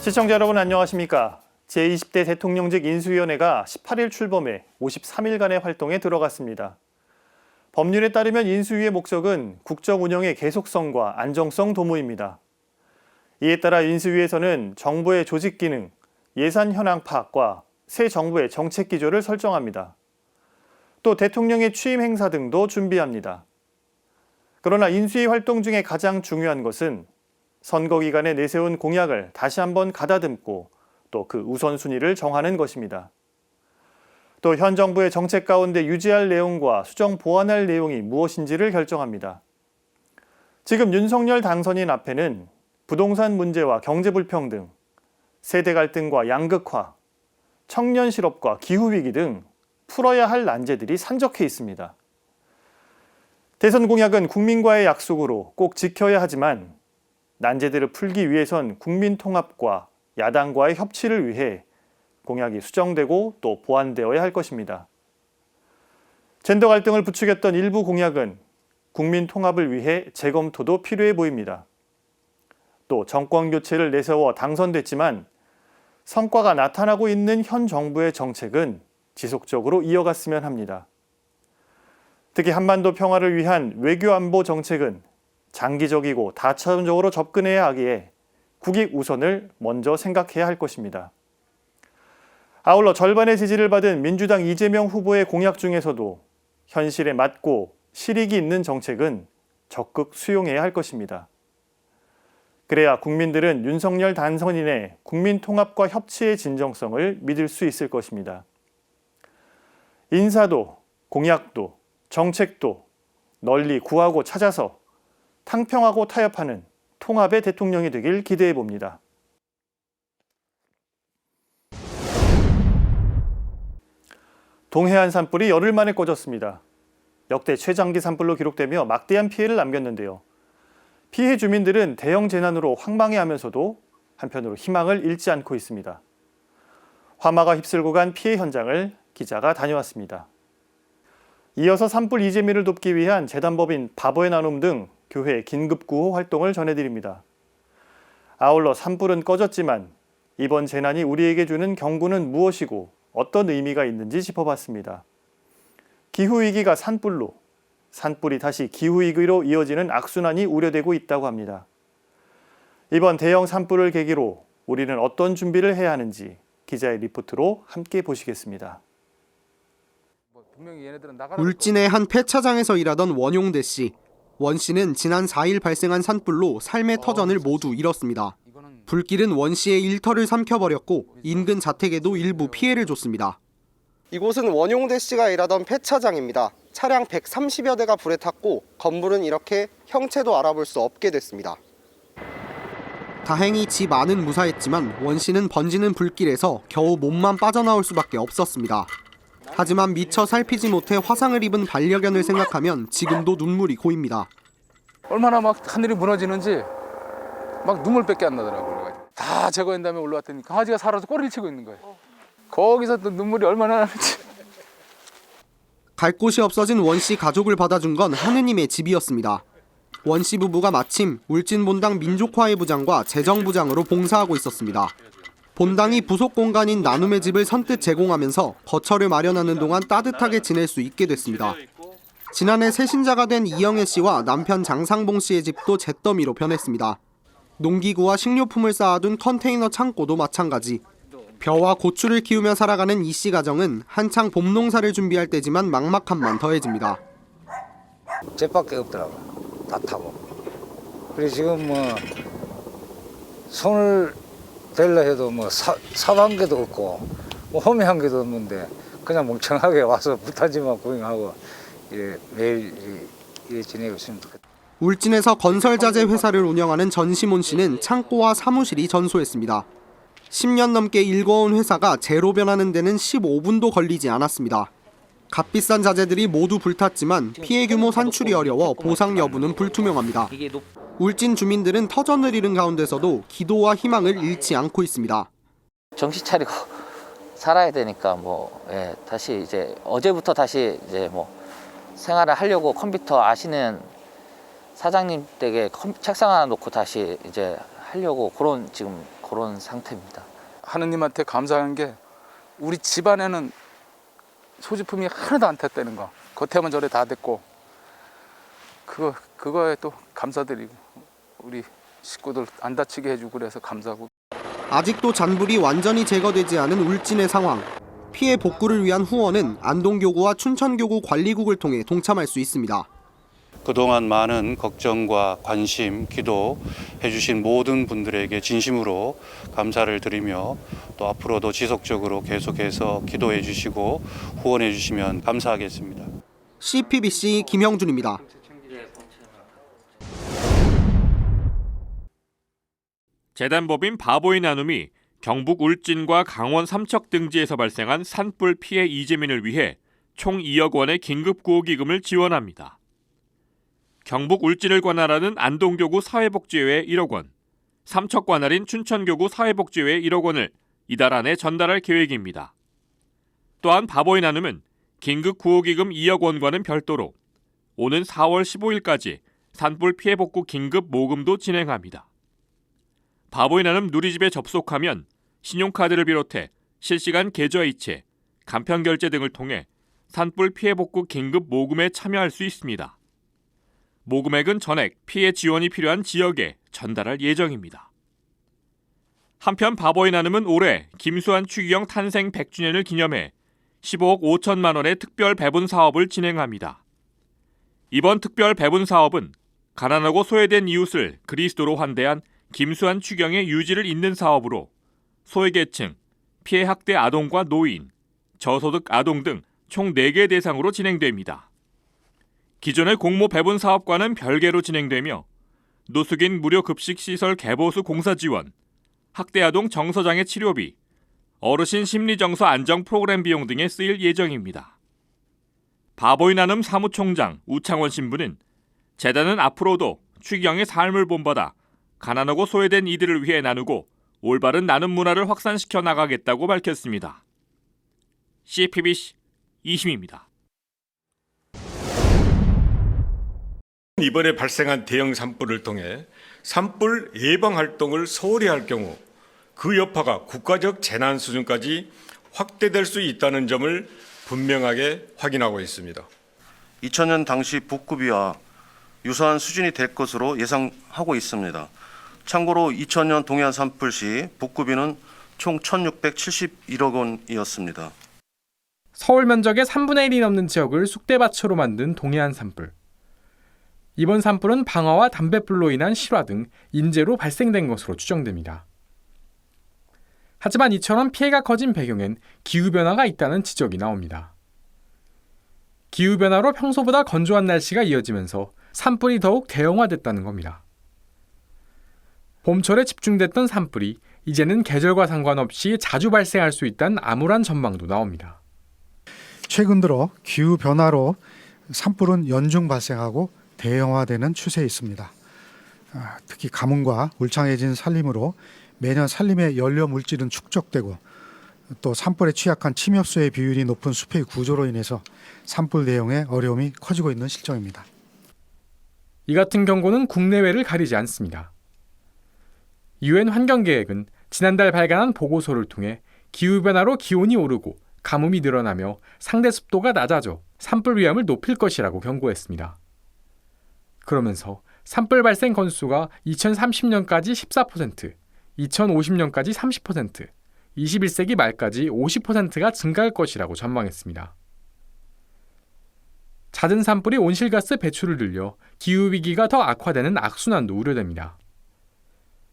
시청자 여러분 안녕하십니까? 제20대 대통령직 인수위원회가 18일 출범해 53일간의 활동에 들어갔습니다. 법률에 따르면 인수위의 목적은 국정 운영의 계속성과 안정성 도모입니다. 이에 따라 인수위에서는 정부의 조직 기능, 예산 현황 파악과 새 정부의 정책 기조를 설정합니다. 또 대통령의 취임 행사 등도 준비합니다. 그러나 인수위 활동 중에 가장 중요한 것은 선거 기간에 내세운 공약을 다시 한번 가다듬고 또 그 우선순위를 정하는 것입니다. 또 현 정부의 정책 가운데 유지할 내용과 수정 보완할 내용이 무엇인지를 결정합니다. 지금 윤석열 당선인 앞에는 부동산 문제와 경제 불평등, 세대 갈등과 양극화, 청년 실업과 기후위기 등 풀어야 할 난제들이 산적해 있습니다. 대선 공약은 국민과의 약속으로 꼭 지켜야 하지만 난제들을 풀기 위해선 국민 통합과 야당과의 협치를 위해 공약이 수정되고 또 보완되어야 할 것입니다. 젠더 갈등을 부추겼던 일부 공약은 국민 통합을 위해 재검토도 필요해 보입니다. 또 정권 교체를 내세워 당선됐지만 성과가 나타나고 있는 현 정부의 정책은 지속적으로 이어갔으면 합니다. 특히 한반도 평화를 위한 외교 안보 정책은 장기적이고 다차원적으로 접근해야 하기에 국익 우선을 먼저 생각해야 할 것입니다. 아울러 절반의 지지를 받은 민주당 이재명 후보의 공약 중에서도 현실에 맞고 실익이 있는 정책은 적극 수용해야 할 것입니다. 그래야 국민들은 윤석열 당선인의 국민 통합과 협치의 진정성을 믿을 수 있을 것입니다. 인사도, 공약도, 정책도 널리 구하고 찾아서 탕평하고 타협하는 통합의 대통령이 되길 기대해 봅니다. 동해안 산불이 열흘 만에 꺼졌습니다. 역대 최장기 산불로 기록되며 막대한 피해를 남겼는데요. 피해 주민들은 대형 재난으로 황망해하면서도 한편으로 희망을 잃지 않고 있습니다. 화마가 휩쓸고 간 피해 현장을 기자가 다녀왔습니다. 이어서 산불 이재민을 돕기 위한 재단법인 바보의 나눔 등 교회 긴급구호 활동을 전해드립니다. 아울러 산불은 꺼졌지만 이번 재난이 우리에게 주는 경고는 무엇이고 어떤 의미가 있는지 짚어봤습니다. 기후위기가 산불로, 산불이 다시 기후위기로 이어지는 악순환이 우려되고 있다고 합니다. 이번 대형 산불을 계기로 우리는 어떤 준비를 해야 하는지 기자의 리포트로 함께 보시겠습니다. 울진의 한 폐차장에서 일하던 원용대 씨. 원 씨는 지난 4일 발생한 산불로 삶의 터전을 모두 잃었습니다. 불길은 원 씨의 일터를 삼켜버렸고 인근 자택에도 일부 피해를 줬습니다. 이곳은 원용대 씨가 일하던 폐차장입니다. 차량 130여 대가 불에 탔고 건물은 이렇게 형체도 알아볼 수 없게 됐습니다. 다행히 집 안은 무사했지만 원 씨는 번지는 불길에서 겨우 몸만 빠져나올 수밖에 없었습니다. 하지만 미처 살피지 못해 화상을 입은 반려견을 생각하면 지금도 눈물이 고입니다. 얼마나 막 하늘이 무너지는지 막 눈물밖에 안 나더라고요. 다 제거한 다음에 올라왔더니 강아지가 살아서 꼬리를 치고 있는 거예요. 거기서 또 눈물이 얼마나 나는지. 갈 곳이 없어진 원 씨 가족을 받아준 건 하느님의 집이었습니다. 원 씨 부부가 마침 울진 본당 민족화해 부장과 재정부장으로 봉사하고 있었습니다. 본당이 부속 공간인 나눔의 집을 선뜻 제공하면서 거처를 마련하는 동안 따뜻하게 지낼 수 있게 됐습니다. 지난해 새신자가 된 이영애 씨와 남편 장상봉 씨의 집도 잿더미로 변했습니다. 농기구와 식료품을 쌓아둔 컨테이너 창고도 마찬가지. 벼와 고추를 키우며 살아가는 이 씨 가정은 한창 봄 농사를 준비할 때지만 막막함만 더해집니다. jet밖에 없더라고. 다 타고. 그래서 지금 뭐 손을 댈려 해도 뭐 삽 한 개도 없고 뭐 호미 한 개도 없는데 그냥 멍청하게 와서 부타지만 구경하고 매일 지내고 있습니다. 울진에서 건설자재 회사를 운영하는 전시몬 씨는 창고와 사무실이 전소했습니다. 10년 넘게 일궈온 회사가 제로 변하는 데는 15분도 걸리지 않았습니다. 값비싼 자재들이 모두 불탔지만 피해 규모 산출이 어려워 보상 여부는 불투명합니다. 울진 주민들은 터전을 잃은 가운데서도 기도와 희망을 잃지 않고 있습니다. 정신 차리고 살아야 되니까 다시 이제 어제부터 다시 이제 생활을 하려고 컴퓨터 아시는 사장님 댁에 책상 하나 놓고 다시 이제 하려고 그런 지금 그런 상태입니다. 하느님한테 감사한 게 우리 집안에는 소지품이 하나도 안 탔다는 거. 겉에만 저래 다 됐고 그거에 또 감사드리고 우리 식구들 안 다치게 해주고 그래서 감사하고. 아직도 잔불이 완전히 제거되지 않은 울진의 상황. 피해 복구를 위한 후원은 안동교구와 춘천교구 관리국을 통해 동참할 수 있습니다. 그동안 많은 걱정과 관심, 기도해 주신 모든 분들에게 진심으로 감사를 드리며 또 앞으로도 지속적으로 계속해서 기도해 주시고 후원해 주시면 감사하겠습니다. CPBC 김영준입니다. 재단법인 바보의 나눔이 경북 울진과 강원 삼척 등지에서 발생한 산불 피해 이재민을 위해 총 2억 원의 긴급구호기금을 지원합니다. 경북 울진을 관할하는 안동교구 사회복지회에 1억 원, 삼척 관할인 춘천교구 사회복지회에 1억 원을 이달 안에 전달할 계획입니다. 또한 바보의 나눔은 긴급구호기금 2억 원과는 별도로 오는 4월 15일까지 산불 피해 복구 긴급 모금도 진행합니다. 바보의 나눔 누리집에 접속하면 신용카드를 비롯해 실시간 계좌이체, 간편결제 등을 통해 산불 피해 복구 긴급 모금에 참여할 수 있습니다. 모금액은 전액 피해 지원이 필요한 지역에 전달할 예정입니다. 한편 바보의 나눔은 올해 김수환 추기경 탄생 100주년을 기념해 15억 5천만 원의 특별 배분 사업을 진행합니다. 이번 특별 배분 사업은 가난하고 소외된 이웃을 그리스도로 환대한 김수환 추경의 유지를 잇는 사업으로 소외계층, 피해 학대 아동과 노인, 저소득 아동 등 총 4개 대상으로 진행됩니다. 기존의 공모 배분 사업과는 별개로 진행되며 노숙인 무료 급식 시설 개보수 공사 지원, 학대 아동 정서장애 치료비, 어르신 심리정서 안정 프로그램 비용 등에 쓰일 예정입니다. 바보의 나눔 사무총장 우창원 신부는 재단은 앞으로도 추기경의 삶을 본받아 가난하고 소외된 이들을 위해 나누고 올바른 나눔 문화를 확산시켜 나가겠다고 밝혔습니다. CPBC 이심입니다. 이번에 발생한 대형 산불을 통해 산불 예방 활동을 소홀히 할 경우 그 여파가 국가적 재난 수준까지 확대될 수 있다는 점을 분명하게 확인하고 있습니다. 2000년 당시 복구비와 유사한 수준이 될 것으로 예상하고 있습니다. 참고로 2000년 동해안 산불 시 복구비는 총 1,671억 원이었습니다. 서울 면적의 3분의 1이 넘는 지역을 쑥대밭으로 만든 동해안 산불. 이번 산불은 방화와 담뱃불로 인한 실화 등 인재로 발생된 것으로 추정됩니다. 하지만 이처럼 피해가 커진 배경엔 기후변화가 있다는 지적이 나옵니다. 기후변화로 평소보다 건조한 날씨가 이어지면서 산불이 더욱 대형화됐다는 겁니다. 봄철에 집중됐던 산불이 이제는 계절과 상관없이 자주 발생할 수 있다는 암울한 전망도 나옵니다. 최근 들어 기후변화로 산불은 연중 발생하고 대형화되는 추세에 있습니다. 특히 가뭄과 울창해진 산림으로 매년 산림의 연료 물질은 축적되고 또 산불에 취약한 침엽수의 비율이 높은 숲의 구조로 인해서 산불 대응에 어려움이 커지고 있는 실정입니다. 이 같은 경고는 국내외를 가리지 않습니다. UN 환경계획은 지난달 발간한 보고서를 통해 기후변화로 기온이 오르고 가뭄이 늘어나며 상대 습도가 낮아져 산불 위험을 높일 것이라고 경고했습니다. 그러면서 산불 발생 건수가 2030년까지 14%, 2050년까지 30%, 21세기 말까지 50%가 증가할 것이라고 전망했습니다. 잦은 산불이 온실가스 배출을 늘려 기후위기가 더 악화되는 악순환도 우려됩니다.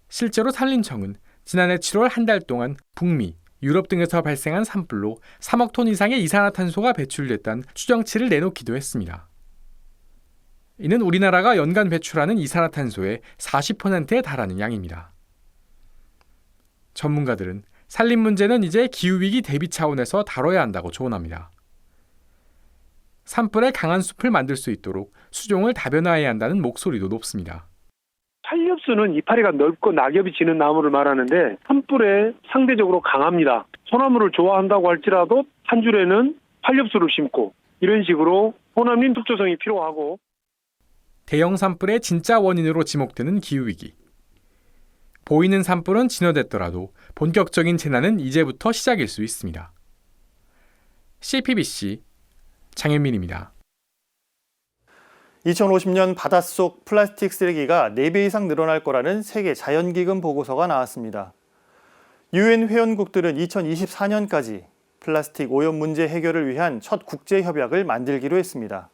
실제로 산림청은 지난해 7월 한 달 동안 북미, 유럽 등에서 발생한 산불로 3억 톤 이상의 이산화탄소가 배출됐다는 추정치를 내놓기도 했습니다. 이는 우리나라가 연간 배출하는 이산화탄소의 40%에 달하는 양입니다. 전문가들은 산림 문제는 이제 기후위기 대비 차원에서 다뤄야 한다고 조언합니다. 산불에 강한 숲을 만들 수 있도록 수종을 다변화해야 한다는 목소리도 높습니다. 활엽수는 이파리가 넓고 낙엽이 지는 나무를 말하는데 산불에 상대적으로 강합니다. 소나무를 좋아한다고 할지라도 한 줄에는 활엽수를 심고 이런 식으로 호남림 독조성이 필요하고 대형 산불의 진짜 원인으로 지목되는 기후위기. 보이는 산불은 진화됐더라도 본격적인 재난은 이제부터 시작일 수 있습니다. CPBC 장현민입니다. 2050년 바닷속 플라스틱 쓰레기가 4배 이상 늘어날 거라는 세계 자연기금 보고서가 나왔습니다. 유엔 회원국들은 2024년까지 플라스틱 오염 문제 해결을 위한 첫 국제 협약을 만들기로 했습니다.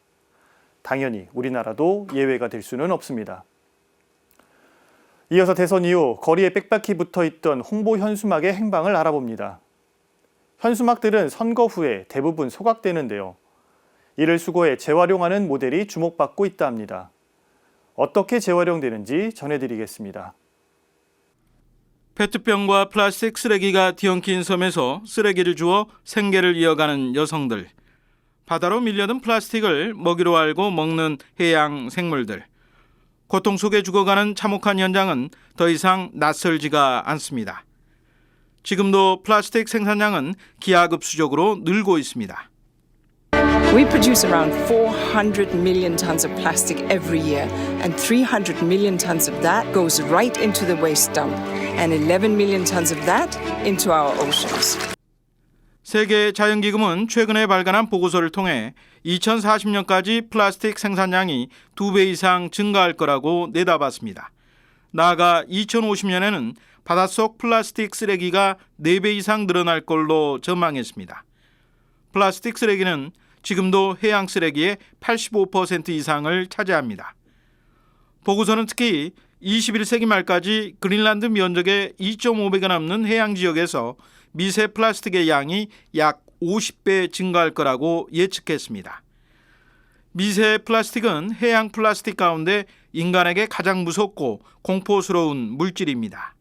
당연히 우리나라도 예외가 될 수는 없습니다. 이어서 대선 이후 거리에 빽빽히 붙어있던 홍보 현수막의 행방을 알아봅니다. 현수막들은 선거 후에 대부분 소각되는데요. 이를 수거해 재활용하는 모델이 주목받고 있다 합니다. 어떻게 재활용되는지 전해드리겠습니다. 페트병과 플라스틱 쓰레기가 뒤엉킨 섬에서 쓰레기를 주워 생계를 이어가는 여성들. 바다로 밀려든 플라스틱을 먹이로 알고 먹는 해양 생물들. 고통 속에 죽어가는 참혹한 현장은 더 이상 낯설지가 않습니다. 지금도 플라스틱 생산량은 기하급수적으로 늘고 있습니다. We produce around 400 million tons of plastic every year, and 300 million tons of that goes right into the waste dump, and 11 million tons of that into our oceans. 세계 자연기금은 최근에 발간한 보고서를 통해 2040년까지 플라스틱 생산량이 2배 이상 증가할 거라고 내다봤습니다. 나아가 2050년에는 바닷속 플라스틱 쓰레기가 4배 이상 늘어날 걸로 전망했습니다. 플라스틱 쓰레기는 지금도 해양 쓰레기의 85% 이상을 차지합니다. 보고서는 특히 21세기 말까지 그린란드 면적의 2.5배가 넘는 해양 지역에서 미세 플라스틱의 양이 약 50배 증가할 거라고 예측했습니다. 미세 플라스틱은 해양 플라스틱 가운데 인간에게 가장 무섭고 공포스러운 물질입니다.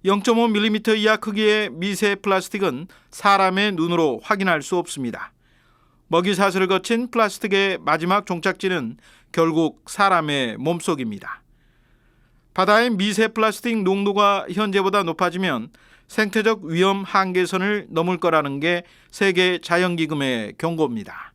0.5mm 이하 크기의 미세 플라스틱은 사람의 눈으로 확인할 수 없습니다. 먹이사슬을 거친 플라스틱의 마지막 종착지는 결국 사람의 몸속입니다. 바다의 미세 플라스틱 농도가 현재보다 높아지면 생태적 위험 한계선을 넘을 거라는 게 세계 자연기금의 경고입니다.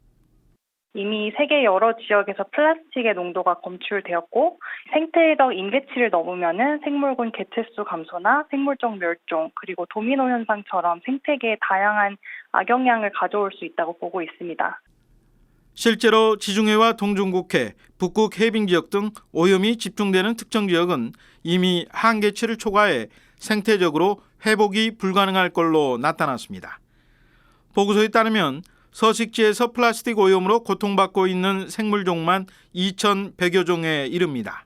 이미 세계 여러 지역에서 플라스틱의 농도가 검출되었고 생태적 임계치를 넘으면은 생물군 개체수 감소나 생물종 멸종 그리고 도미노 현상처럼 생태계에 다양한 악영향을 가져올 수 있다고 보고 있습니다. 실제로 지중해와 동중국해, 북극 해빙 지역 등 오염이 집중되는 특정 지역은 이미 한계치를 초과해 생태적으로 회복이 불가능할 걸로 나타났습니다. 보고서에 따르면 서식지에서 플라스틱 오염으로 고통받고 있는 생물종만 2,100여 종에 이릅니다.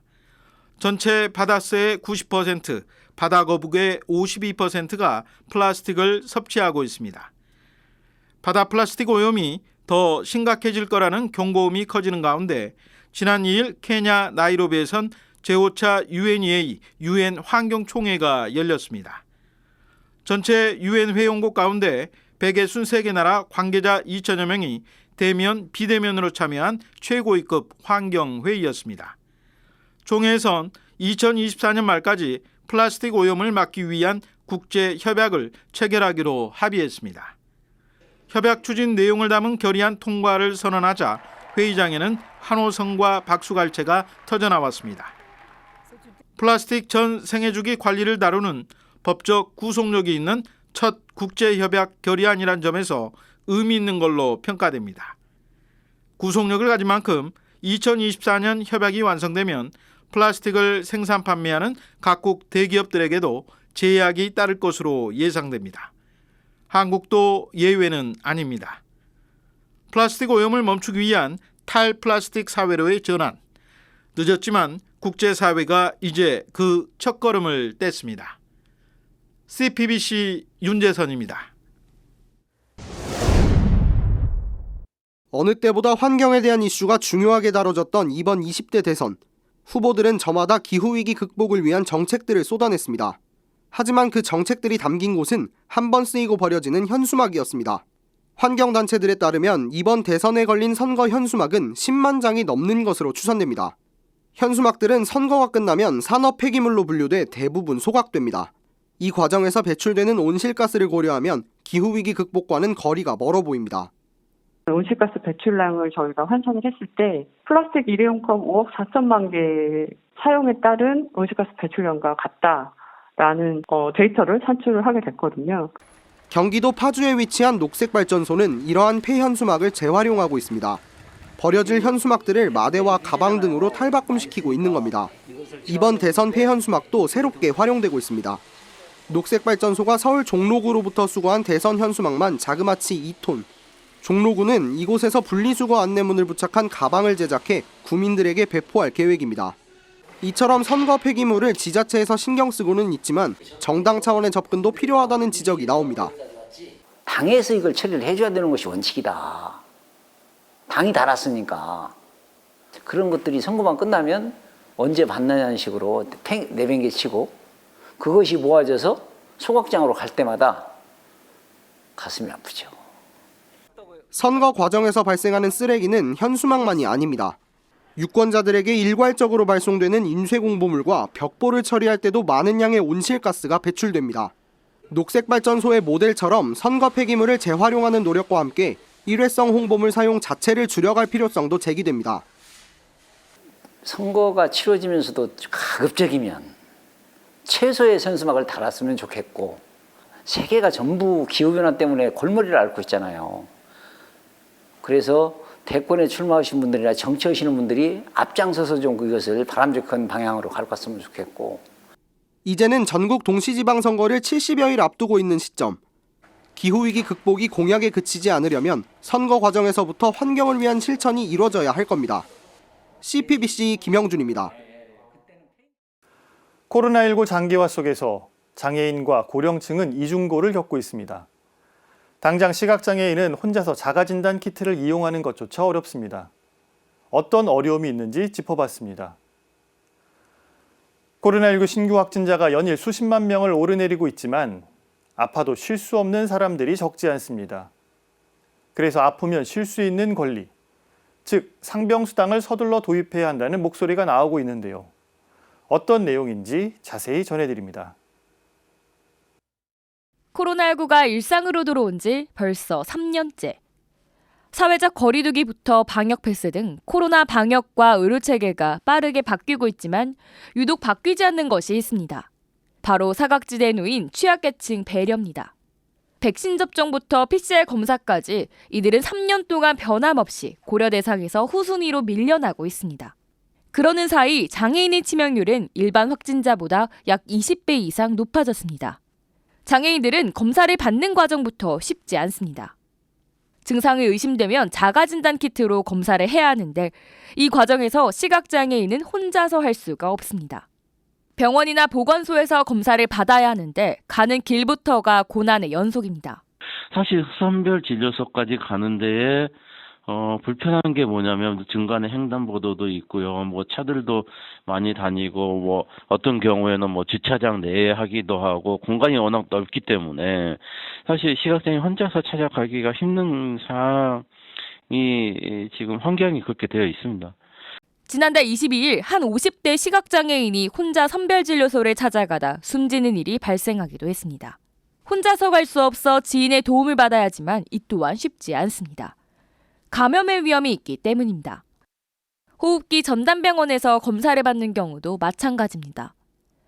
전체 바다새의 90%, 바다거북의 52%가 플라스틱을 섭취하고 있습니다. 바다 플라스틱 오염이 더 심각해질 거라는 경고음이 커지는 가운데 지난 2일 케냐 나이로비에선 제5차 UNEA 유엔 환경총회가 열렸습니다. 전체 유엔 회원국 가운데 163개 나라 관계자 2천여 명이 대면, 비대면으로 참여한 최고위급 환경회의였습니다. 총회에선 2024년 말까지 플라스틱 오염을 막기 위한 국제 협약을 체결하기로 합의했습니다. 협약 추진 내용을 담은 결의안 통과를 선언하자 회의장에는 환호성과 박수갈채가 터져나왔습니다. 플라스틱 전 생애주기 관리를 다루는 법적 구속력이 있는 첫 국제협약 결의안이란 점에서 의미 있는 걸로 평가됩니다. 구속력을 가진 만큼 2024년 협약이 완성되면 플라스틱을 생산 판매하는 각국 대기업들에게도 제약이 따를 것으로 예상됩니다. 한국도 예외는 아닙니다. 플라스틱 오염을 멈추기 위한 탈플라스틱 사회로의 전환. 늦었지만 국제사회가 이제 그 첫걸음을 뗐습니다. CPBC 윤재선입니다. 어느 때보다 환경에 대한 이슈가 중요하게 다뤄졌던 이번 20대 대선. 후보들은 저마다 기후위기 극복을 위한 정책들을 쏟아냈습니다. 하지만 그 정책들이 담긴 곳은 한 번 쓰이고 버려지는 현수막이었습니다. 환경단체들에 따르면 이번 대선에 걸린 선거 현수막은 10만 장이 넘는 것으로 추산됩니다. 현수막들은 선거가 끝나면 산업 폐기물로 분류돼 대부분 소각됩니다. 이 과정에서 배출되는 온실가스를 고려하면 기후위기 극복과는 거리가 멀어 보입니다. 온실가스 배출량을 저희가 환산을 했을 때 플라스틱 일회용컵 5억 4천만 개 사용에 따른 온실가스 배출량과 같다. 라는 데이터를 산출을 하게 됐거든요. 경기도 파주에 위치한 녹색발전소는 이러한 폐현수막을 재활용하고 있습니다. 버려질 현수막들을 마대와 가방 등으로 탈바꿈시키고 있는 겁니다. 이번 대선 폐현수막도 새롭게 활용되고 있습니다. 녹색발전소가 서울 종로구로부터 수거한 대선 현수막만 자그마치 2톤. 종로구는 이곳에서 분리수거 안내문을 부착한 가방을 제작해 구민들에게 배포할 계획입니다. 이처럼 선거 폐기물을 지자체에서 신경 쓰고는 있지만 정당 차원의 접근도 필요하다는 지적이 나옵니다. 당에서 이걸 처리를 해줘야 되는 것이 원칙이다. 당이 달았으니까. 그런 것들이 선거만 끝나면 언제 받느냐는 식으로 내팽개치고 그것이 모아져서 소각장으로 갈 때마다 가슴이 아프죠. 선거 과정에서 발생하는 쓰레기는 현수막만이 아닙니다. 유권자들에게 일괄적으로 발송되는 인쇄공보물과 벽보를 처리할 때도 많은 양의 온실가스가 배출됩니다. 녹색발전소의 모델처럼 선거 폐기물을 재활용하는 노력과 함께 일회성 홍보물 사용 자체를 줄여갈 필요성도 제기됩니다. 선거가 치러지면서도 가급적이면 최소의 현수막을 달았으면 좋겠고, 세계가 전부 기후변화 때문에 골머리를 앓고 있잖아요. 그래서 대권에 출마하신 분들이나 정치하시는 분들이 앞장서서 좀 그것을 바람직한 방향으로 가져갔으면 좋겠고. 이제는 전국 동시지방선거를 70여일 앞두고 있는 시점. 기후위기 극복이 공약에 그치지 않으려면 선거 과정에서부터 환경을 위한 실천이 이루어져야 할 겁니다. CPBC 김영준입니다. 코로나19 장기화 속에서 장애인과 고령층은 이중고를 겪고 있습니다. 당장 시각장애인은 혼자서 자가진단 키트를 이용하는 것조차 어렵습니다. 어떤 어려움이 있는지 짚어봤습니다. 코로나19 신규 확진자가 연일 수십만 명을 오르내리고 있지만 아파도 쉴 수 없는 사람들이 적지 않습니다. 그래서 아프면 쉴 수 있는 권리, 즉 상병수당을 서둘러 도입해야 한다는 목소리가 나오고 있는데요. 어떤 내용인지 자세히 전해드립니다. 코로나19가 일상으로 들어온 지 벌써 3년째. 사회적 거리두기부터 방역 패스 등 코로나 방역과 의료 체계가 빠르게 바뀌고 있지만 유독 바뀌지 않는 것이 있습니다. 바로 사각지대에 놓인 취약계층 배려입니다. 백신 접종부터 PCR 검사까지 이들은 3년 동안 변함없이 고려 대상에서 후순위로 밀려나고 있습니다. 그러는 사이 장애인의 치명률은 일반 확진자보다 약 20배 이상 높아졌습니다. 장애인들은 검사를 받는 과정부터 쉽지 않습니다. 증상이 의심되면 자가진단 키트로 검사를 해야 하는데 이 과정에서 시각장애인은 혼자서 할 수가 없습니다. 병원이나 보건소에서 검사를 받아야 하는데 가는 길부터가 고난의 연속입니다. 사실 선별 진료소까지 가는 데에 불편한 게 뭐냐면 중간에 횡단보도도 있고요. 뭐 차들도 많이 다니고 뭐 어떤 경우에는 뭐 주차장 내에 하기도 하고 공간이 워낙 넓기 때문에 사실 시각장애인 혼자서 찾아가기가 힘든 상황이 지금 환경이 그렇게 되어 있습니다. 지난달 22일 한 50대 시각장애인이 혼자 선별진료소를 찾아가다 숨지는 일이 발생하기도 했습니다. 혼자서 갈 수 없어 지인의 도움을 받아야지만 이 또한 쉽지 않습니다. 감염의 위험이 있기 때문입니다. 호흡기 전담병원에서 검사를 받는 경우도 마찬가지입니다.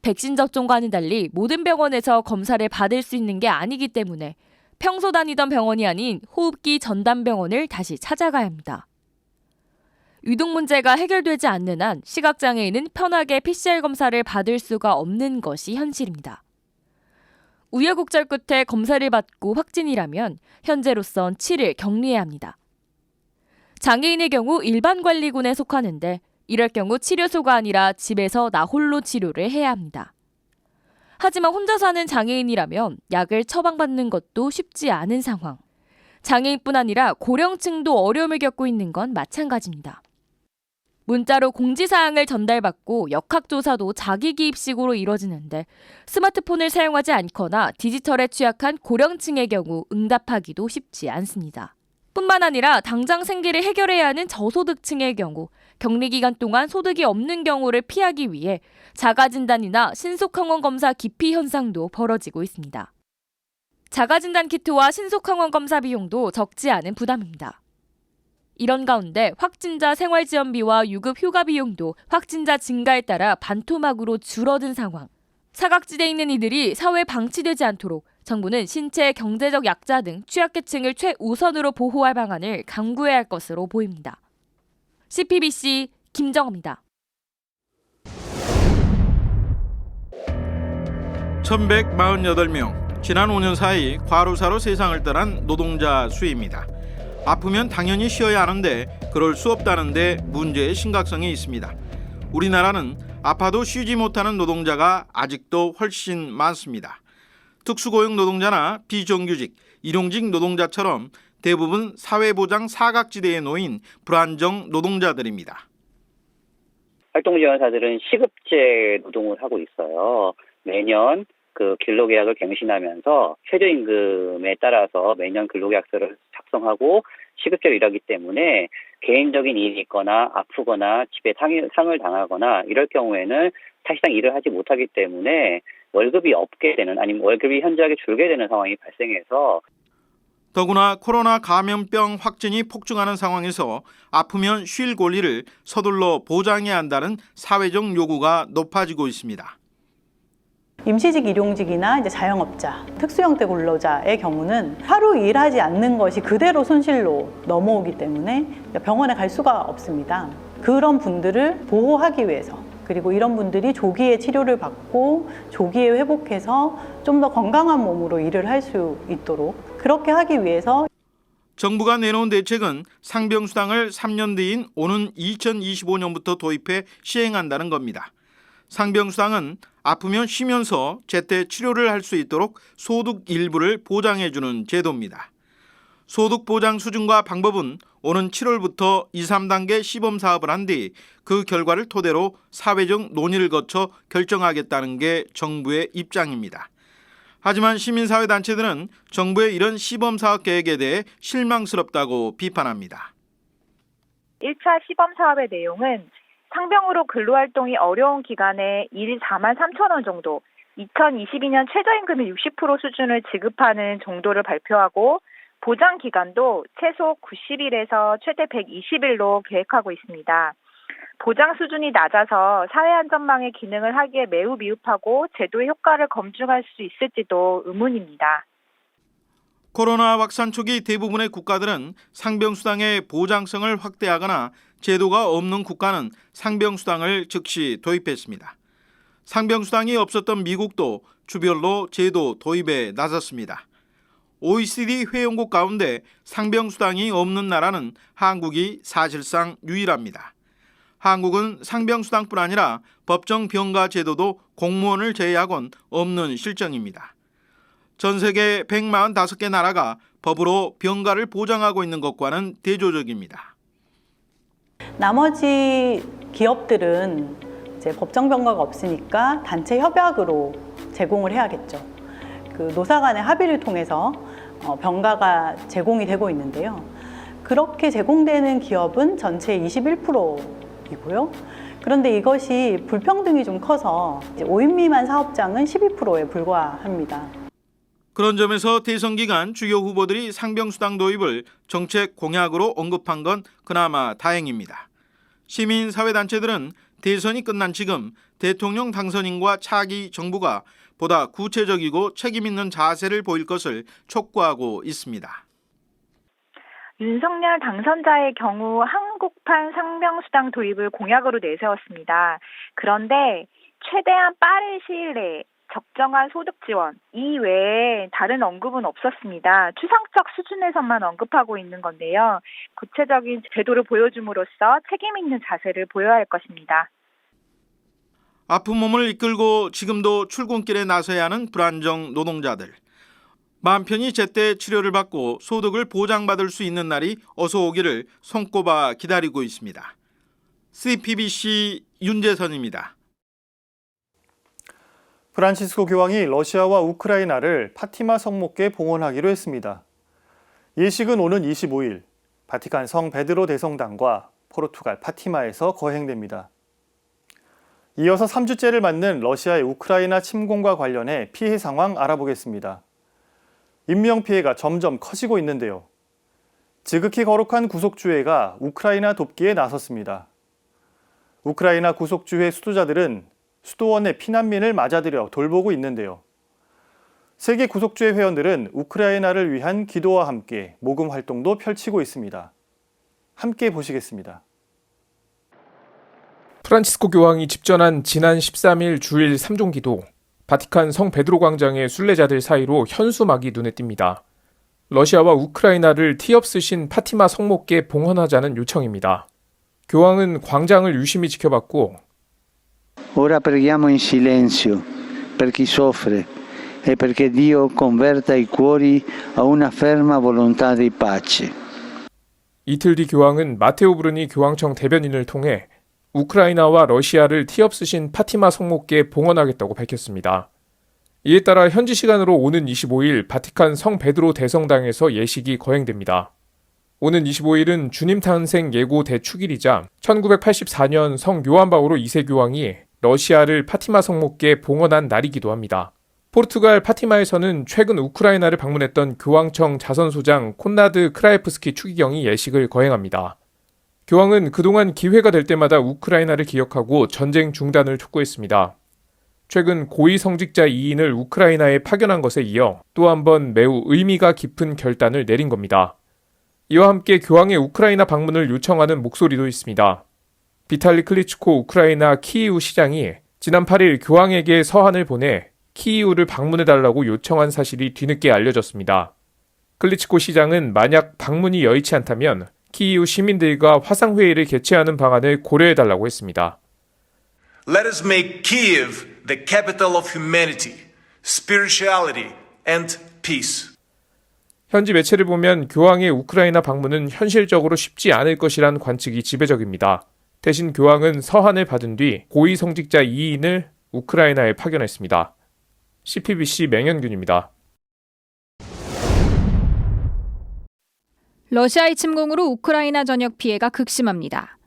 백신 접종과는 달리 모든 병원에서 검사를 받을 수 있는 게 아니기 때문에 평소 다니던 병원이 아닌 호흡기 전담병원을 다시 찾아가야 합니다. 유동 문제가 해결되지 않는 한 시각장애인은 편하게 PCR 검사를 받을 수가 없는 것이 현실입니다. 우여곡절 끝에 검사를 받고 확진이라면 현재로선 7일 격리해야 합니다. 장애인의 경우 일반관리군에 속하는데 이럴 경우 치료소가 아니라 집에서 나 홀로 치료를 해야 합니다. 하지만 혼자 사는 장애인이라면 약을 처방받는 것도 쉽지 않은 상황. 장애인뿐 아니라 고령층도 어려움을 겪고 있는 건 마찬가지입니다. 문자로 공지사항을 전달받고 역학조사도 자기 기입식으로 이뤄지는데 스마트폰을 사용하지 않거나 디지털에 취약한 고령층의 경우 응답하기도 쉽지 않습니다. 뿐만 아니라 당장 생계를 해결해야 하는 저소득층의 경우 격리 기간 동안 소득이 없는 경우를 피하기 위해 자가진단이나 신속항원 검사 기피 현상도 벌어지고 있습니다. 자가진단 키트와 신속항원 검사 비용도 적지 않은 부담입니다. 이런 가운데 확진자 생활지원비와 유급 휴가 비용도 확진자 증가에 따라 반토막으로 줄어든 상황. 사각지대에 있는 이들이 사회에 방치되지 않도록 정부는 신체, 경제적 약자 등 취약계층을 최우선으로 보호할 방안을 강구해야 할 것으로 보입니다. CPBC 김정호입니다. 1148명, 지난 5년 사이 과로사로 세상을 떠난 노동자 수입니다. 아프면 당연히 쉬어야 하는데 그럴 수 없다는데 문제의 심각성이 있습니다. 우리나라는 아파도 쉬지 못하는 노동자가 아직도 훨씬 많습니다. 특수고용 노동자나 비정규직, 일용직 노동자처럼 대부분 사회보장 사각지대에 놓인 불안정 노동자들입니다. 활동지원사들은 시급제 노동을 하고 있어요. 매년 그 근로계약을 갱신하면서 최저임금에 따라서 매년 근로계약서를 작성하고 시급제로 일하기 때문에 개인적인 일이 있거나 아프거나 집에 상을 당하거나 이럴 경우에는 사실상 일을 하지 못하기 때문에 월급이 없게 되는 아니면 월급이 현저하게 줄게 되는 상황이 발생해서 더구나 코로나 감염병 확진이 폭증하는 상황에서 아프면 쉴 권리를 서둘러 보장해야 한다는 사회적 요구가 높아지고 있습니다. 임시직, 일용직이나 이제 자영업자, 특수형태 근로자의 경우는 하루 일하지 않는 것이 그대로 손실로 넘어오기 때문에 병원에 갈 수가 없습니다. 그런 분들을 보호하기 위해서, 그리고 이런 분들이 조기에 치료를 받고 조기에 회복해서 좀 더 건강한 몸으로 일을 할 수 있도록 그렇게 하기 위해서 정부가 내놓은 대책은 상병수당을 3년 뒤인 오는 2025년부터 도입해 시행한다는 겁니다. 상병수당은 아프면 쉬면서 제때 치료를 할 수 있도록 소득 일부를 보장해주는 제도입니다. 소득 보장 수준과 방법은 오는 7월부터 2, 3단계 시범 사업을 한 뒤 그 결과를 토대로 사회적 논의를 거쳐 결정하겠다는 게 정부의 입장입니다. 하지만 시민사회단체들은 정부의 이런 시범 사업 계획에 대해 실망스럽다고 비판합니다. 1차 시범 사업의 내용은 상병으로 근로활동이 어려운 기간에 일 4만 3천 원 정도, 2022년 최저임금의 60% 수준을 지급하는 정도를 발표하고 보장 기간도 최소 90일에서 최대 120일로 계획하고 있습니다. 보장 수준이 낮아서 사회안전망의 기능을 하기에 매우 미흡하고 제도의 효과를 검증할 수 있을지도 의문입니다. 코로나 확산 초기 대부분의 국가들은 상병수당의 보장성을 확대하거나 제도가 없는 국가는 상병수당을 즉시 도입했습니다. 상병수당이 없었던 미국도 주별로 제도 도입에 나섰습니다. OECD 회원국 가운데 상병수당이 없는 나라는 한국이 사실상 유일합니다. 한국은 상병수당뿐 아니라 법정 병가 제도도 공무원을 제외하곤 없는 실정입니다. 전 세계 145개 나라가 법으로 병가를 보장하고 있는 것과는 대조적입니다. 나머지 기업들은 이제 법정 병가가 없으니까 단체 협약으로 제공을 해야겠죠. 그 노사 간의 합의를 통해서 병가가 제공이 되고 있는데요. 그렇게 제공되는 기업은 전체의 21%이고요. 그런데 이것이 불평등이 좀 커서 5인 미만 사업장은 12%에 불과합니다. 그런 점에서 대선 기간 주요 후보들이 상병수당 도입을 정책 공약으로 언급한 건 그나마 다행입니다. 시민사회단체들은 대선이 끝난 지금 대통령 당선인과 차기 정부가 보다 구체적이고 책임 있는 자세를 보일 것을 촉구하고 있습니다. 윤석열 당선자의 경우 한국판 상병수당 도입을 공약으로 내세웠습니다. 그런데 최대한 빠른 시일 내에 적정한 소득 지원 이외에 다른 언급은 없었습니다. 추상적 수준에서만 언급하고 있는 건데요. 구체적인 제도를 보여줌으로써 책임 있는 자세를 보여야 할 것입니다. 아픈 몸을 이끌고 지금도 출근길에 나서야 하는 불안정 노동자들. 마음 편히 제때 치료를 받고 소득을 보장받을 수 있는 날이 어서 오기를 손꼽아 기다리고 있습니다. CPBC 윤재선입니다. 프란치스코 교황이 러시아와 우크라이나를 파티마 성목계 봉헌하기로 했습니다. 예식은 오는 25일 바티칸 성 베드로 대성당과 포르투갈 파티마에서 거행됩니다. 이어서 3주째를 맞는 러시아의 우크라이나 침공과 관련해 피해 상황 알아보겠습니다. 인명피해가 점점 커지고 있는데요. 지극히 거룩한 구속주회가 우크라이나 돕기에 나섰습니다. 우크라이나 구속주회 수도자들은 수도원의 피난민을 맞아들여 돌보고 있는데요. 세계 구속주의 회원들은 우크라이나를 위한 기도와 함께 모금 활동도 펼치고 있습니다. 함께 보시겠습니다. 프란치스코 교황이 집전한 지난 13일 주일 3종 기도, 바티칸 성 베드로 광장의 순례자들 사이로 현수막이 눈에 띕니다. 러시아와 우크라이나를 티 없으신 파티마 성목께 봉헌하자는 요청입니다. 교황은 광장을 유심히 지켜봤고 Ora preghiamo in silenzio per chi soffre e perché Dio converta i cuori a una ferma volontà di pace. 이틀 뒤 교황은 마테오 브루니 교황청 대변인을 통해 우크라이나와 러시아를 티 없으신 파티마 성목께 봉헌하겠다고 밝혔습니다. 이에 따라 현지 시간으로 오는 25일 바티칸 성 베드로 대성당에서 예식이 거행됩니다. 오는 25일은 주님 탄생 예고 대축일이자 1984년 성 요한 바오로 2세 교황이 러시아를 파티마 성목께 봉헌한 날이기도 합니다. 포르투갈 파티마에서는 최근 우크라이나를 방문했던 교황청 자선소장 콘라드 크라예프스키 추기경이 예식을 거행합니다. 교황은 그동안 기회가 될 때마다 우크라이나를 기억하고 전쟁 중단을 촉구했습니다. 최근 고위 성직자 2인을 우크라이나에 파견한 것에 이어 또 한 번 매우 의미가 깊은 결단을 내린 겁니다. 이와 함께 교황의 우크라이나 방문을 요청하는 목소리도 있습니다. 비탈리 클리츠코 우크라이나 키이우 시장이 지난 8일 교황에게 서한을 보내 키이우를 방문해달라고 요청한 사실이 뒤늦게 알려졌습니다. 클리츠코 시장은 만약 방문이 여의치 않다면 키이우 시민들과 화상회의를 개최하는 방안을 고려해달라고 했습니다. Let us make Kyiv the capital of humanity, spirituality and peace. 현지 매체를 보면 교황의 우크라이나 방문은 현실적으로 쉽지 않을 것이란 관측이 지배적입니다. 대신 교황은 서한을 받은 뒤 고위 성직자 2인을 우크라이나에 파견했습니다. CPBC 맹현균입니다. 러시아의 침공으로 우크라이나 전역 피해가 극심합니다.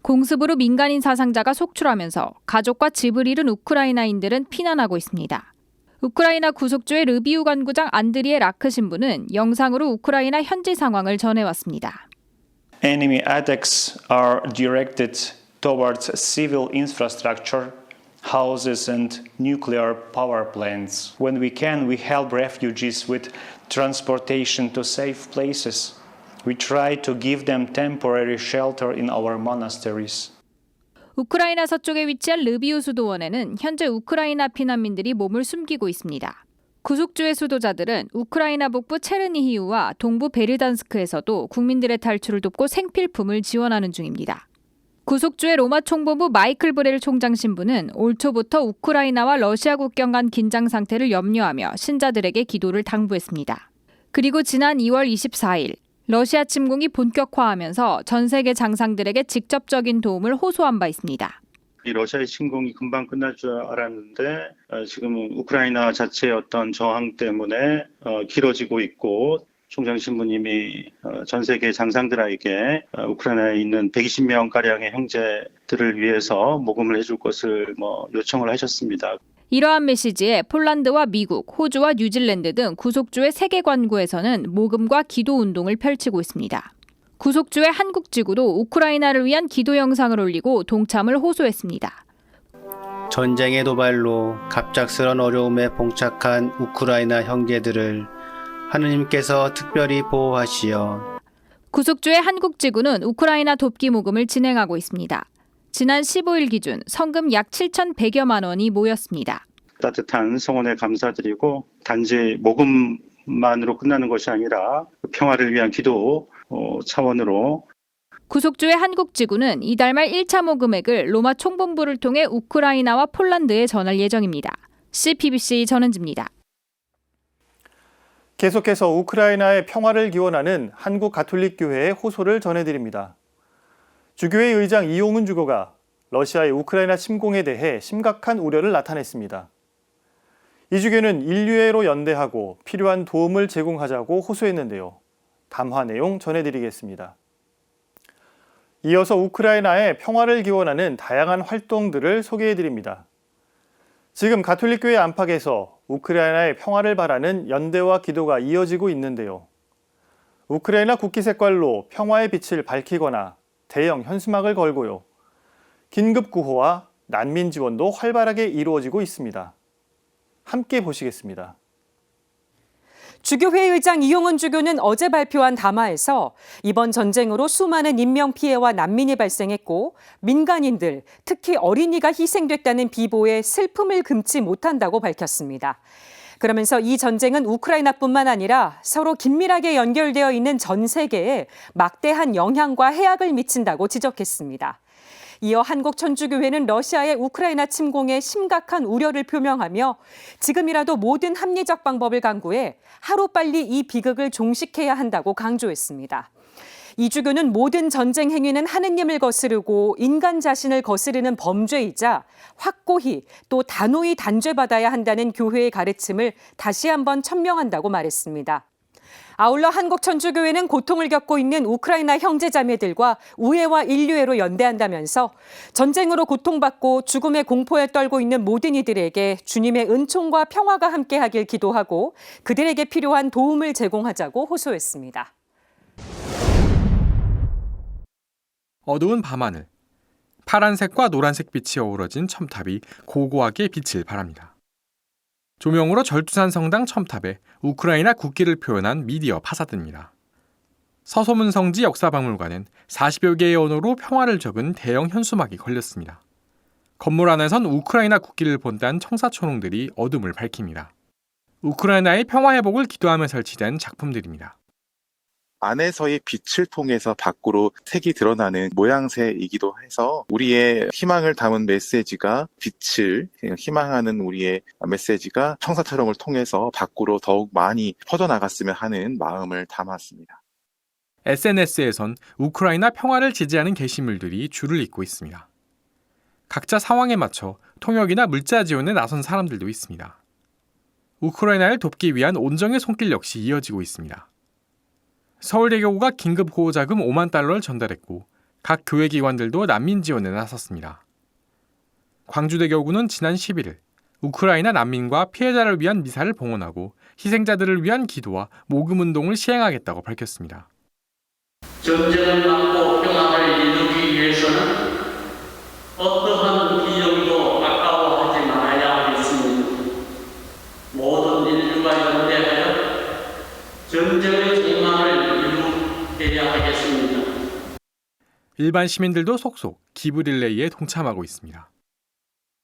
공습으로 민간인 사상자가 속출하면서 가족과 집을 잃은 우크라이나인들은 피난하고 있습니다. 우크라이나 구속주의 르비우 간구장 안드리에 라크 신부는 영상으로 우크라이나 현지 상황을 전해왔습니다. Enemy attacks are directed towards civil infrastructure, houses and nuclear power plants. When we can, we help refugees with transportation to safe places. We try to give them temporary shelter in our monasteries. 우크라이나 서쪽에 위치한 르비우 수도원에는 현재 우크라이나 피난민들이 몸을 숨기고 있습니다. 구속주의 수도자들은 우크라이나 북부 체르니히우와 동부 베르단스크에서도 국민들의 탈출을 돕고 생필품을 지원하는 중입니다. 구속주의 로마 총본부 마이클 브렐 총장 신부는 올 초부터 우크라이나와 러시아 국경 간 긴장 상태를 염려하며 신자들에게 기도를 당부했습니다. 그리고 지난 2월 24일 러시아 침공이 본격화하면서 전 세계 장상들에게 직접적인 도움을 호소한 바 있습니다. 이 러시아의 침공이 금방 끝날 줄 알았는데 지금은 우크라이나 자체의 어떤 저항 때문에 길어지고 있고 총장 신부님이 전 세계 장상들에게 우크라이나에 있는 120명가량의 형제들을 위해서 모금을 해줄 것을 요청을 하셨습니다. 이러한 메시지에 폴란드와 미국, 호주와 뉴질랜드 등 구속주의 세계 관구에서는 모금과 기도 운동을 펼치고 있습니다. 구속주의 한국 지구도 우크라이나를 위한 기도 영상을 올리고 동참을 호소했습니다. 전쟁의 도발로 갑작스런 어려움에 봉착한 우크라이나 형제들을 하느님께서 특별히 보호하시어 구속주의 한국 지구는 우크라이나 돕기 모금을 진행하고 있습니다. 지난 15일 기준 성금 약 7,100여만 원이 모였습니다. 따뜻한 성원에 감사드리고 단지 모금만으로 끝나는 것이 아니라 평화를 위한 기도 차원으로 구속주의 한국 지구는 이달 말 1차 모금액을 로마 총본부를 통해 우크라이나와 폴란드에 전할 예정입니다. CPBC 전은지입니다. 계속해서 우크라이나의 평화를 기원하는 한국 가톨릭교회의 호소를 전해드립니다. 주교회 의장 이용훈 주교가 러시아의 우크라이나 침공에 대해 심각한 우려를 나타냈습니다. 이 주교는 인류애로 연대하고 필요한 도움을 제공하자고 호소했는데요. 담화 내용 전해드리겠습니다. 이어서 우크라이나의 평화를 기원하는 다양한 활동들을 소개해드립니다. 지금 가톨릭교회 안팎에서 우크라이나의 평화를 바라는 연대와 기도가 이어지고 있는데요. 우크라이나 국기 색깔로 평화의 빛을 밝히거나 대형 현수막을 걸고요. 긴급 구호와 난민 지원도 활발하게 이루어지고 있습니다. 함께 보시겠습니다. 주교회 의장 이용은 주교는 어제 발표한 담화에서 이번 전쟁으로 수많은 인명피해와 난민이 발생했고 민간인들, 특히 어린이가 희생됐다는 비보에 슬픔을 금치 못한다고 밝혔습니다. 그러면서 이 전쟁은 우크라이나뿐만 아니라 서로 긴밀하게 연결되어 있는 전 세계에 막대한 영향과 해악을 미친다고 지적했습니다. 이어 한국천주교회는 러시아의 우크라이나 침공에 심각한 우려를 표명하며 지금이라도 모든 합리적 방법을 강구해 하루빨리 이 비극을 종식해야 한다고 강조했습니다. 이 주교는 모든 전쟁 행위는 하느님을 거스르고 인간 자신을 거스르는 범죄이자 확고히 또 단호히 단죄받아야 한다는 교회의 가르침을 다시 한번 천명한다고 말했습니다. 아울러 한국천주교회는 고통을 겪고 있는 우크라이나 형제자매들과 우애와 인류애로 연대한다면서 전쟁으로 고통받고 죽음의 공포에 떨고 있는 모든 이들에게 주님의 은총과 평화가 함께하길 기도하고 그들에게 필요한 도움을 제공하자고 호소했습니다. 어두운 밤하늘, 파란색과 노란색 빛이 어우러진 첨탑이 고고하게 빛을 발합니다. 조명으로 절두산 성당 첨탑에 우크라이나 국기를 표현한 미디어 파사드입니다. 서소문성지 역사박물관엔 40여 개의 언어로 평화를 적은 대형 현수막이 걸렸습니다. 건물 안에선 우크라이나 국기를 본딴 청사초롱들이 어둠을 밝힙니다. 우크라이나의 평화 회복을 기도하며 설치된 작품들입니다. 안에서의 빛을 통해서 밖으로 색이 드러나는 모양새이기도 해서 우리의 희망을 담은 메시지가 빛을 희망하는 우리의 메시지가 청사초롱을 통해서 밖으로 더욱 많이 퍼져나갔으면 하는 마음을 담았습니다. SNS에선 우크라이나 평화를 지지하는 게시물들이 줄을 잇고 있습니다. 각자 상황에 맞춰 통역이나 물자 지원에 나선 사람들도 있습니다. 우크라이나를 돕기 위한 온정의 손길 역시 이어지고 있습니다. 서울대교구가 긴급 호호자금 5만 달러를 전달했고 각 교회기관들도 난민 지원에 나섰습니다. 광주대교구는 지난 11일 우크라이나 난민과 피해자를 위한 미사를 봉헌하고 희생자들을 위한 기도와 모금운동을 시행하겠다고 밝혔습니다. 전쟁을 막고 평화를 이루기 위해서는 어떠한 비용도 아까워하지 말아야 하겠습니다. 모든 인류가 연대하여 전쟁의 종말을 이루어야 하겠습니다. 일반 시민들도 속속 기부 릴레이에 동참하고 있습니다.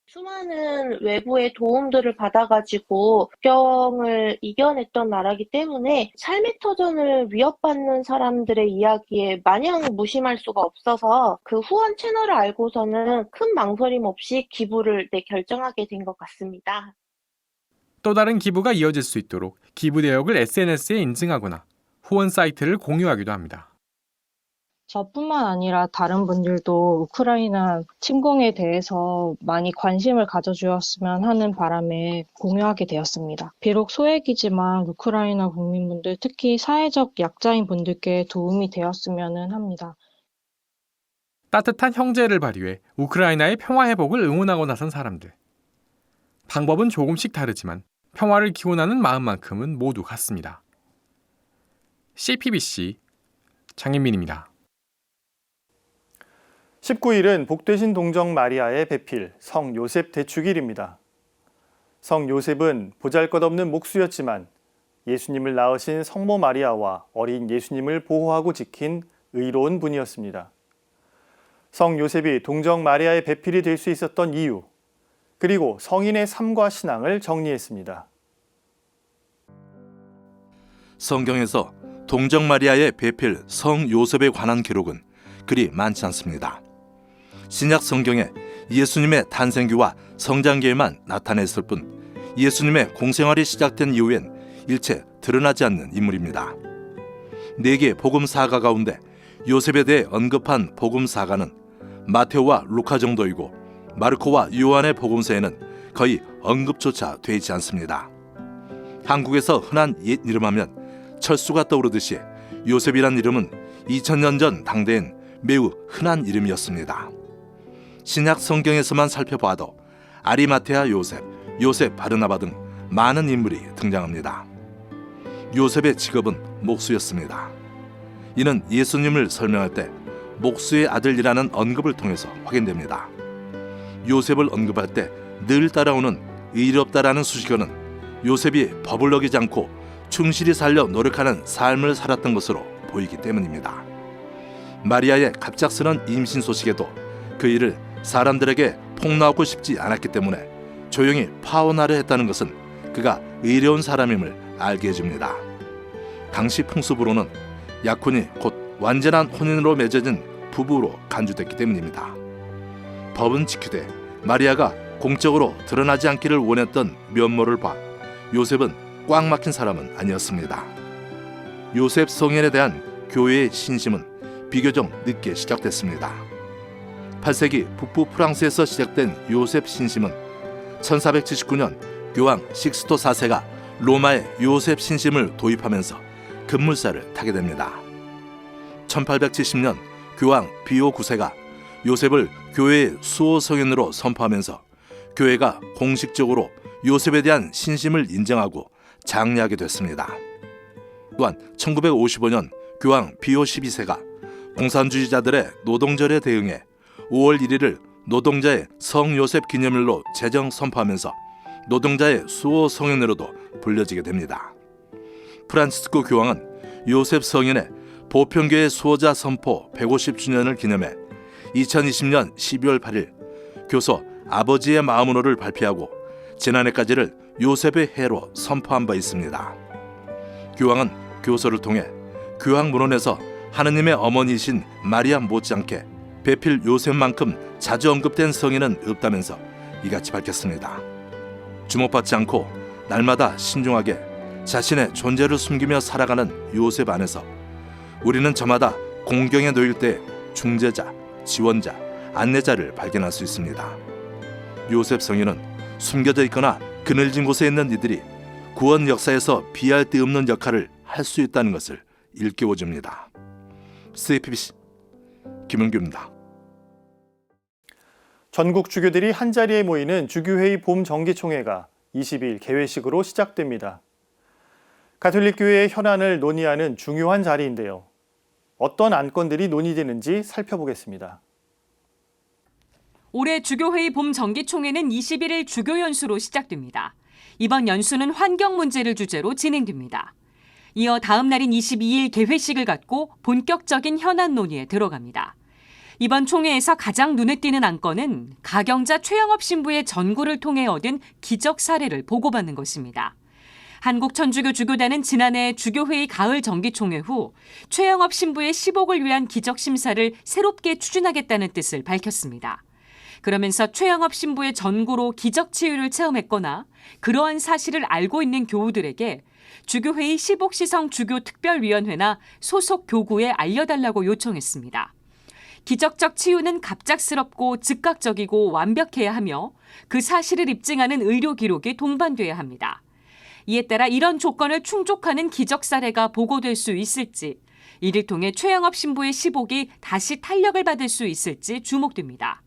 수많은 외부의 도움들을 받아가지고 국경을 이겨냈던 나라이기 때문에 삶의 터전을 위협받는 사람들의 이야기에 마냥 무심할 수가 없어서 그 후원 채널을 알고서는 큰 망설임 없이 기부를 결정하게 된 것 같습니다. 또 다른 기부가 이어질 수 있도록 기부 내역을 SNS에 인증하거나 후원 사이트를 공유하기도 합니다. 저뿐만 아니라 다른 분들도 우크라이나 침공에 대해서 많이 관심을 가져주었으면 하는 바람에 공유하게 되었습니다. 비록 소액이지만 우크라이나 국민분들, 특히 사회적 약자인 분들께 도움이 되었으면 합니다. 따뜻한 형제를 발휘해 우크라이나의 평화 회복을 응원하고 나선 사람들. 방법은 조금씩 다르지만 평화를 기원하는 마음만큼은 모두 같습니다. CPBC 장인민입니다. 19일은 복되신 동정 마리아의 배필 성 요셉 대축일입니다. 성 요셉은 보잘것없는 목수였지만 예수님을 낳으신 성모 마리아와 어린 예수님을 보호하고 지킨 의로운 분이었습니다. 성 요셉이 동정 마리아의 배필이 될 수 있었던 이유, 그리고 성인의 삶과 신앙을 정리했습니다. 성경에서 동정 마리아의 배필 성 요셉에 관한 기록은 그리 많지 않습니다. 신약 성경에 예수님의 탄생기와 성장기에만 나타냈을 뿐 예수님의 공생활이 시작된 이후엔 일체 드러나지 않는 인물입니다. 4개 복음사가 가운데 요셉에 대해 언급한 복음사가는 마테오와 루카 정도이고 마르코와 요한의 복음서에는 거의 언급조차 되지 않습니다. 한국에서 흔한 옛 이름하면 철수가 떠오르듯이 요셉이란 이름은 2000년 전 당대엔 매우 흔한 이름이었습니다. 신약 성경에서만 살펴봐도 아리마테아 요셉, 요셉 바르나바 등 많은 인물이 등장합니다. 요셉의 직업은 목수였습니다. 이는 예수님을 설명할 때 목수의 아들이라는 언급을 통해서 확인됩니다. 요셉을 언급할 때 늘 따라오는 의롭다라는 수식어는 요셉이 법을 어기지 않고 충실히 살려 노력하는 삶을 살았던 것으로 보이기 때문입니다. 마리아의 갑작스런 임신 소식에도 그 일을 사람들에게 폭로하고 싶지 않았기 때문에 조용히 파혼하려 했다는 것은 그가 의로운 사람임을 알게 해줍니다. 당시 풍습으로는 약혼이 곧 완전한 혼인으로 맺어진 부부로 간주됐기 때문입니다. 법은 지키되 마리아가 공적으로 드러나지 않기를 원했던 면모를 봐 요셉은 꽉 막힌 사람은 아니었습니다. 요셉 성인에 대한 교회의 신심은 비교적 늦게 시작됐습니다. 8세기 북부 프랑스에서 시작된 요셉 신심은 1479년 교황 식스토 4세가 로마에 요셉 신심을 도입하면서 급물살을 타게 됩니다. 1870년 교황 비오 9세가 요셉을 교회의 수호 성인으로 선포하면서 교회가 공식적으로 요셉에 대한 신심을 인정하고 장려하게 됐습니다. 또한 1955년 교황 비오 12세가 공산주의자들의 노동절에 대응해 5월 1일을 노동자의 성요셉 기념일로 제정 선포하면서 노동자의 수호 성인으로도 불려지게 됩니다. 프란치스코 교황은 요셉 성인의 보편교회 수호자 선포 150주년을 기념해 2020년 12월 8일 교서 아버지의 마음으로를 발표하고 지난해까지를 요셉의 해로 선포한 바 있습니다. 교황은 교서를 통해 교황 문헌에서 하느님의 어머니이신 마리아 못지않게 배필 요셉만큼 자주 언급된 성인은 없다면서 이같이 밝혔습니다. 주목받지 않고 날마다 신중하게 자신의 존재를 숨기며 살아가는 요셉 안에서 우리는 저마다 공경에 놓일 때 중재자, 지원자, 안내자를 발견할 수 있습니다. 요셉 성인은 숨겨져 있거나 그늘진 곳에 있는 이들이 구원 역사에서 비할 데 없는 역할을 할 수 있다는 것을 일깨워줍니다. CPBC 김은규입니다. 전국 주교들이 한자리에 모이는 주교회의 봄 정기총회가 22일 개회식으로 시작됩니다. 가톨릭교회의 현안을 논의하는 중요한 자리인데요. 어떤 안건들이 논의되는지 살펴보겠습니다. 올해 주교회의 봄 정기총회는 21일 주교연수로 시작됩니다. 이번 연수는 환경 문제를 주제로 진행됩니다. 이어 다음 날인 22일 개회식을 갖고 본격적인 현안 논의에 들어갑니다. 이번 총회에서 가장 눈에 띄는 안건은 가경자 최영업 신부의 전구를 통해 얻은 기적 사례를 보고받는 것입니다. 한국천주교 주교단은 지난해 주교회의 가을 정기총회 후 최영업 신부의 시복을 위한 기적 심사를 새롭게 추진하겠다는 뜻을 밝혔습니다. 그러면서 최영업 신부의 전구로 기적 치유를 체험했거나 그러한 사실을 알고 있는 교우들에게 주교회의 시복시성 주교특별위원회나 소속 교구에 알려달라고 요청했습니다. 기적적 치유는 갑작스럽고 즉각적이고 완벽해야 하며 그 사실을 입증하는 의료 기록이 동반돼야 합니다. 이에 따라 이런 조건을 충족하는 기적 사례가 보고될 수 있을지, 이를 통해 최영업 신부의 시복이 다시 탄력을 받을 수 있을지 주목됩니다.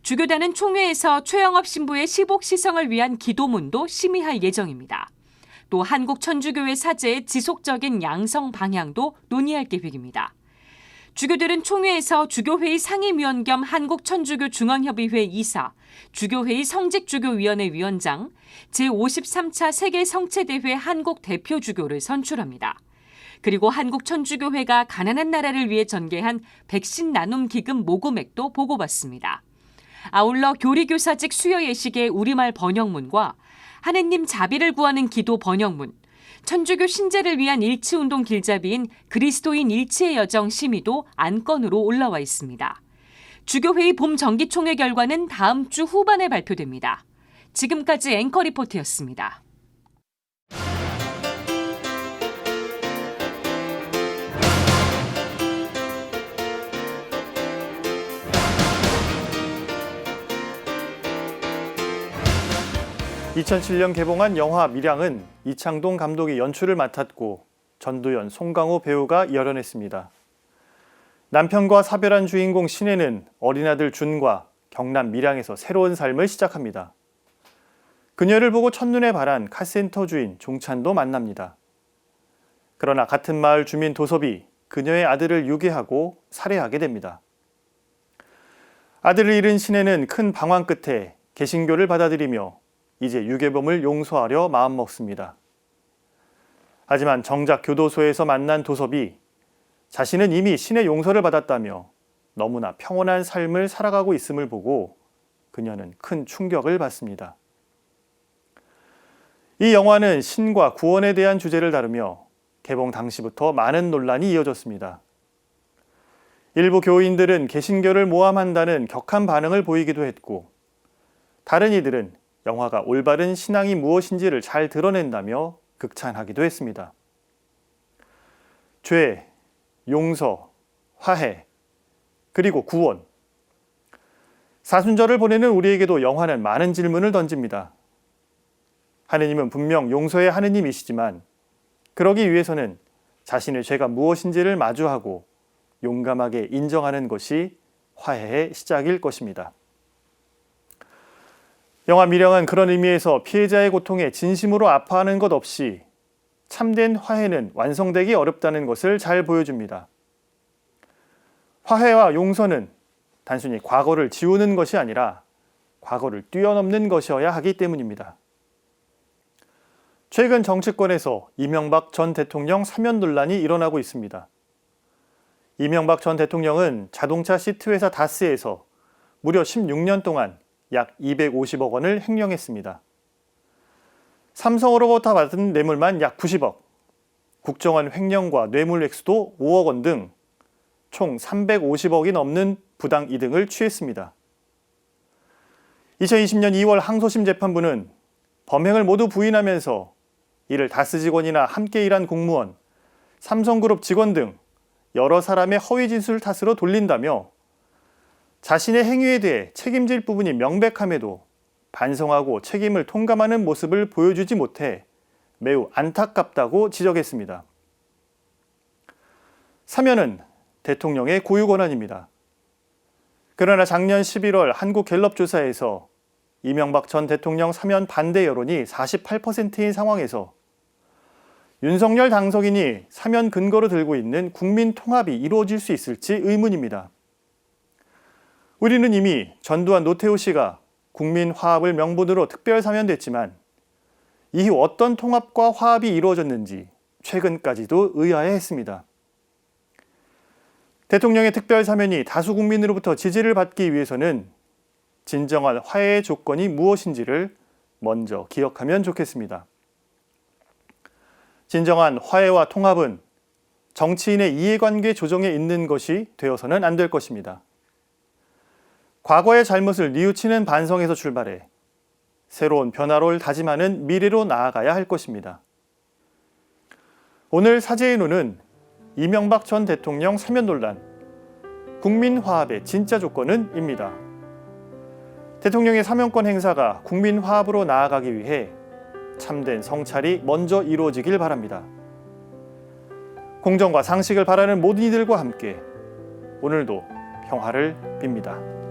주교단은 총회에서 최영업 신부의 시복 시성을 위한 기도문도 심의할 예정입니다. 또 한국천주교회 사제의 지속적인 양성 방향도 논의할 계획입니다. 주교들은 총회에서 주교회의 상임위원 겸 한국천주교 중앙협의회 이사, 주교회의 성직주교위원회 위원장, 제53차 세계성체대회 한국 대표주교를 선출합니다. 그리고 한국천주교회가 가난한 나라를 위해 전개한 백신 나눔 기금 모금액도 보고받습니다. 아울러 교리교사직 수여 예식의 우리말 번역문과 하느님 자비를 구하는 기도 번역문, 천주교 신제를 위한 일치운동 길잡이인 그리스도인 일치의 여정 심의도 안건으로 올라와 있습니다. 주교회의 봄 정기총회 결과는 다음 주 후반에 발표됩니다. 지금까지 앵커 리포트였습니다. (2007년) 개봉한 영화 밀양은 이창동 감독이 연출을 맡았고 전두연, 송강호 배우가 열연했습니다. 남편과 사별한 주인공 신혜는 어린아들 준과 경남 밀양에서 새로운 삶을 시작합니다. 그녀를 보고 첫눈에 반한 카센터 주인 종찬도 만납니다. 그러나 같은 마을 주민 도섭이 그녀의 아들을 유괴하고 살해하게 됩니다. 아들을 잃은 신혜는 큰 방황 끝에 개신교를 받아들이며 이제 유괴범을 용서하려 마음먹습니다. 하지만 정작 교도소에서 만난 도섭이 자신은 이미 신의 용서를 받았다며 너무나 평온한 삶을 살아가고 있음을 보고 그녀는 큰 충격을 받습니다. 이 영화는 신과 구원에 대한 주제를 다루며 개봉 당시부터 많은 논란이 이어졌습니다. 일부 교인들은 개신교를 모함한다는 격한 반응을 보이기도 했고, 다른 이들은 영화가 올바른 신앙이 무엇인지를 잘 드러낸다며 극찬하기도 했습니다. 죄, 용서, 화해, 그리고 구원. 사순절을 보내는 우리에게도 영화는 많은 질문을 던집니다. 하느님은 분명 용서의 하느님이시지만 그러기 위해서는 자신의 죄가 무엇인지를 마주하고 용감하게 인정하는 것이 화해의 시작일 것입니다. 영화 미령은 그런 의미에서 피해자의 고통에 진심으로 아파하는 것 없이 참된 화해는 완성되기 어렵다는 것을 잘 보여줍니다. 화해와 용서는 단순히 과거를 지우는 것이 아니라 과거를 뛰어넘는 것이어야 하기 때문입니다. 최근 정치권에서 이명박 전 대통령 사면 논란이 일어나고 있습니다. 이명박 전 대통령은 자동차 시트 회사 다스에서 무려 16년 동안 약 250억 원을 횡령했습니다. 삼성으로부터 받은 뇌물만 약 90억, 국정원 횡령과 뇌물 액수도 5억 원 등 총 350억이 넘는 부당 이득을 취했습니다. 2020년 2월 항소심 재판부는 범행을 모두 부인하면서 이를 다스 직원이나 함께 일한 공무원, 삼성그룹 직원 등 여러 사람의 허위 진술 탓으로 돌린다며 자신의 행위에 대해 책임질 부분이 명백함에도 반성하고 책임을 통감하는 모습을 보여주지 못해 매우 안타깝다고 지적했습니다. 사면은 대통령의 고유 권한입니다. 그러나 작년 11월 한국갤럽 조사에서 이명박 전 대통령 사면 반대 여론이 48%인 상황에서 윤석열 당선인이 사면 근거로 들고 있는 국민 통합이 이루어질 수 있을지 의문입니다. 우리는 이미 전두환 노태우 씨가 국민 화합을 명분으로 특별 사면됐지만 이후 어떤 통합과 화합이 이루어졌는지 최근까지도 의아해했습니다. 대통령의 특별 사면이 다수 국민으로부터 지지를 받기 위해서는 진정한 화해의 조건이 무엇인지를 먼저 기억하면 좋겠습니다. 진정한 화해와 통합은 정치인의 이해관계 조정에 있는 것이 되어서는 안 될 것입니다. 과거의 잘못을 뉘우치는 반성에서 출발해 새로운 변화를 다짐하는 미래로 나아가야 할 것입니다. 오늘 사제의 눈은 이명박 전 대통령 사면 논란, 국민 화합의 진짜 조건은 입니다. 대통령의 사면권 행사가 국민 화합으로 나아가기 위해 참된 성찰이 먼저 이루어지길 바랍니다. 공정과 상식을 바라는 모든 이들과 함께 오늘도 평화를 빕니다.